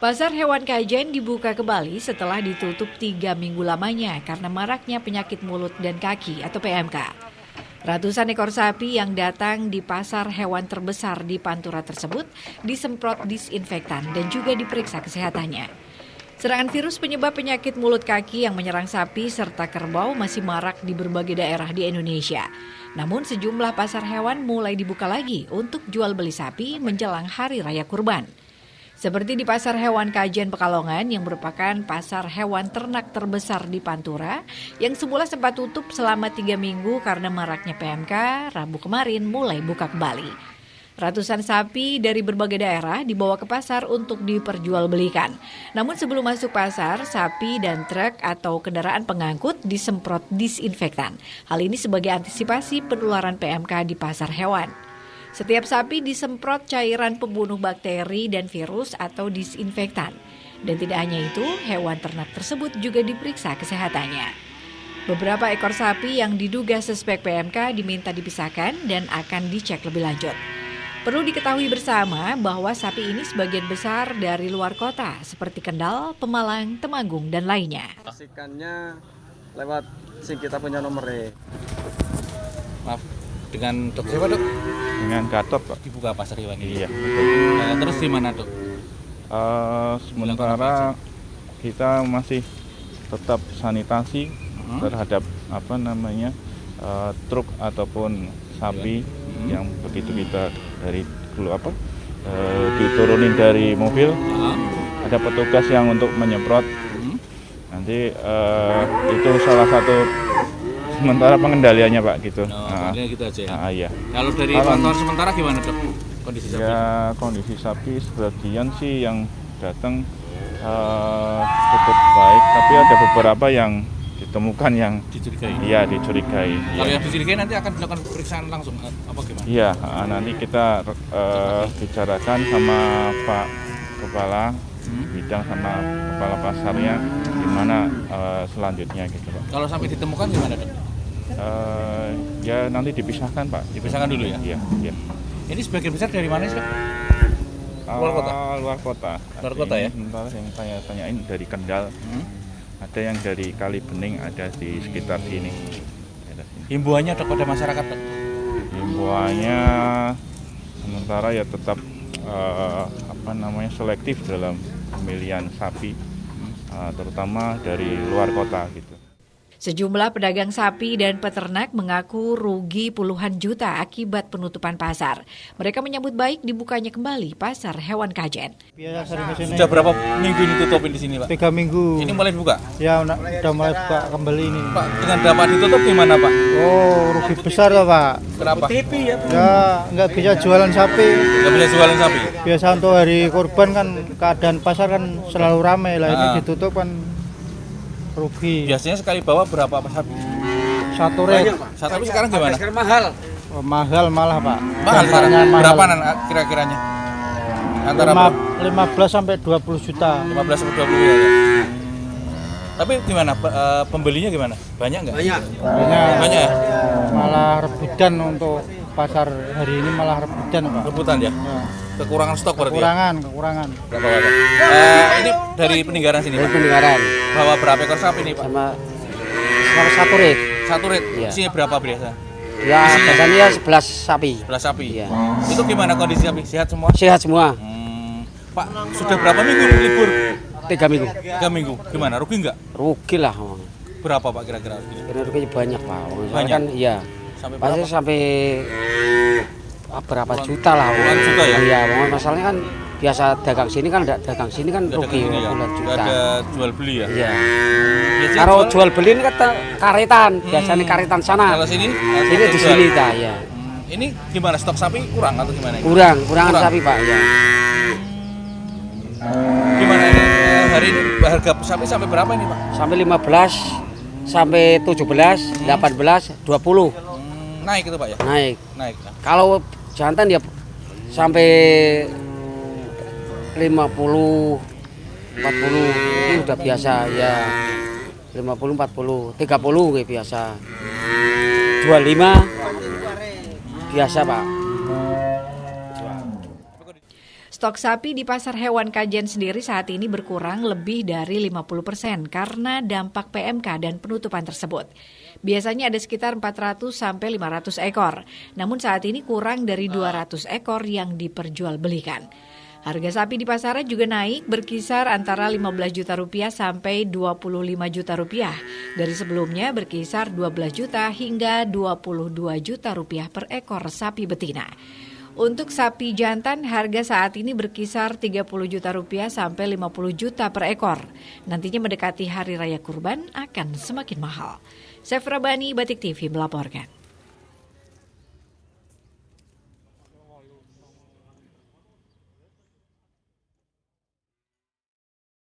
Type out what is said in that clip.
Pasar hewan Kajen dibuka kembali setelah ditutup 3 minggu lamanya karena maraknya penyakit mulut dan kaki atau PMK. Ratusan ekor sapi yang datang di pasar hewan terbesar di Pantura tersebut disemprot disinfektan dan juga diperiksa kesehatannya. Serangan virus penyebab penyakit mulut kaki yang menyerang sapi serta kerbau masih marak di berbagai daerah di Indonesia. Namun sejumlah pasar hewan mulai dibuka lagi untuk jual beli sapi menjelang Hari Raya Kurban. Seperti di Pasar Hewan Kajen Pekalongan yang merupakan pasar hewan ternak terbesar di Pantura yang semula sempat tutup selama 3 minggu karena maraknya PMK, Rabu kemarin mulai buka kembali. Ratusan sapi dari berbagai daerah dibawa ke pasar untuk diperjualbelikan. Namun sebelum masuk pasar, sapi dan truk atau kendaraan pengangkut disemprot disinfektan. Hal ini sebagai antisipasi penularan PMK di pasar hewan. Setiap sapi disemprot cairan pembunuh bakteri dan virus atau disinfektan. Dan tidak hanya itu, hewan ternak tersebut juga diperiksa kesehatannya. Beberapa ekor sapi yang diduga suspek PMK diminta dipisahkan dan akan dicek lebih lanjut. Perlu diketahui bersama bahwa sapi ini sebagian besar dari luar kota seperti Kendal, Pemalang, Temanggung, dan lainnya. Pastikannya lewat kita punya nomornya. Maaf, dengan dok siapa dok? Dengan Gatot Pak. Dibuka pasar hewan ini? Iya betul. Terus di mana dok? Sementara kita masih tetap sanitasi terhadap truk ataupun sapi yang begitu kita diturunin dari mobil. Ada petugas yang untuk menyemprot. Nanti itu salah satu sementara pengendaliannya Pak gitu. Gitu aja ya? Iya. Kalau dari pantauan sementara gimana dok kondisi sapi? Ya kondisi sapi sebagian sih yang datang cukup baik, tapi ada beberapa yang ditemukan yang dicurigai. Iya dicurigai. Kalau yang dicurigai nanti akan dilakukan pemeriksaan langsung apa gimana? Iya, nanti kita bicarakan sama Pak Kepala Bidang sama Kepala Pasarnya gimana selanjutnya gitu Pak. Kalau sampai ditemukan gimana dok? Ya nanti dipisahkan Pak. Dipisahkan dulu ya? Iya. Ini sebagian besar dari mana sih dok? Luar kota? Luar kota. Luar kota ya? Sementara yang saya tanyain dari Kendal, ada yang dari Kali Bening, ada di sekitar sini. Himbauannya dok pada masyarakat dok? Himbauannya sementara ya tetap selektif dalam pemilihan sapi, terutama dari luar kota gitu. Sejumlah pedagang sapi dan peternak mengaku rugi puluhan juta akibat penutupan pasar. Mereka menyambut baik dibukanya kembali pasar hewan Kajen. Sudah berapa minggu ini tutupin di sini Pak? 3 minggu. Ini mulai dibuka? Ya, udah mulai buka kembali ini. Pak, dengan dapat ditutup gimana Pak? Oh, rugi besar loh Pak. Kenapa? Ya, nggak bisa jualan sapi. Nggak bisa jualan sapi? Biasa untuk hari kurban kan keadaan pasar kan selalu ramai lah. Ini ditutup kan rugi. Biasanya sekali bawa berapa sapi? 1 red. Tapi sekarang gimana? Sekarang mahal. Oh, mahal malah Pak. Mahal sekarang? Mahal. Berapa kira-kiranya? Antara 15 sampai 20 juta. 15 sampai 20 ya. Tapi gimana? Pembelinya gimana? Banyak nggak? Banyak ya? Malah rebutan untuk pasar hari ini malah rebutan Pak. Rebutan ya? Kekurangan stok berarti Kekurangan. Berapa Pak? Ini dari Peninggaran sini Pak? Peninggaran. Bawa berapa ekor sapi nih Pak? Sama 1 red. 1 red? Iya. Isinya berapa biasa? Ya, biasanya 11 sapi. 11 sapi? Iya. Itu gimana kondisi sapi? Sehat semua? Sehat semua. Pak, sudah berapa minggu libur? 3 minggu. 3 minggu. Gimana? Rugi nggak? Rugi lah. Berapa Pak kira-kira? Karena ruginya banyak Pak. Banyak? Kan iya. Sampai Pasti berapa? sampai berapa juta lah. Puluhan juta ya? Iya, masalahnya kan biasa dagang sini kan rugi ya? puluhan Nggak juta. ada jual beli ya? Iya. Biasanya Kalau jual beli ini kan karetan, biasanya karetan sana. Kalau sini? Sini di sini dah ya. Ini gimana, stok sapi kurang atau gimana? Kurangan sapi Pak ya. Gimana ini? Hari ini harga sapi sampai berapa ini Pak? Sampai 15, sampai 17, 18, 20. Naik itu Pak ya? Naik. Kalau Jantan ya sampai 50, 40 itu udah biasa ya. 50, 40, 30 kayak biasa. 25 biasa Pak. Stok sapi di pasar hewan Kajen sendiri saat ini berkurang lebih dari 50% karena dampak PMK dan penutupan tersebut. Biasanya ada sekitar 400 sampai 500 ekor, namun saat ini kurang dari 200 ekor yang diperjualbelikan. Harga sapi di pasaran juga naik berkisar antara 15 juta rupiah sampai 25 juta rupiah. Dari sebelumnya berkisar 12 juta hingga 22 juta rupiah per ekor sapi betina. Untuk sapi jantan, harga saat ini berkisar 30 juta rupiah sampai 50 juta per ekor. Nantinya mendekati Hari Raya Kurban akan semakin mahal. Sefra Bani, Batik TV melaporkan.